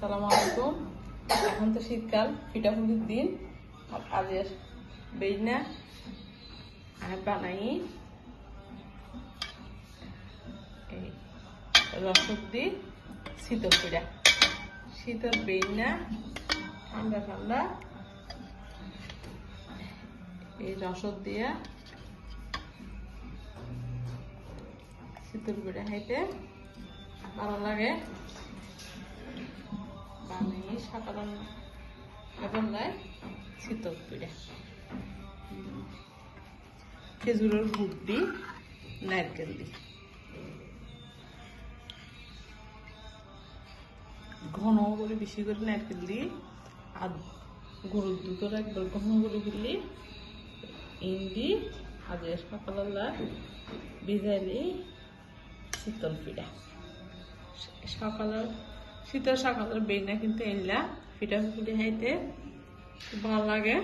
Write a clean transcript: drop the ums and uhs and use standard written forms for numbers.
আসসালামু আলাইকুম। এখন তো শীতকাল, পিঠাপুলির দিন। আজের বেইনা আর বানাই এই রসদি শীতল পিঠা। শীতল বেইনা ঠান্ডা ঠান্ডা এই রসদ দিয়া শীতল পিঠা খাইতে ভালো লাগে। বানিয়ে সাধারণ বললায় শীতল পিঠা খেজুরের গুড় দি নারকেল দি ঘন করে বেশি করে নারকেল দি আর গরুর দুধের একবার ঘন করে দিলি ইন্দি আজের সকালবেলা ভিজাইলি শীতল পিঠা। শীতের সকালের বেইনা কিন্তু এনলা পিঠা পুলি খাইতে ভালো লাগে।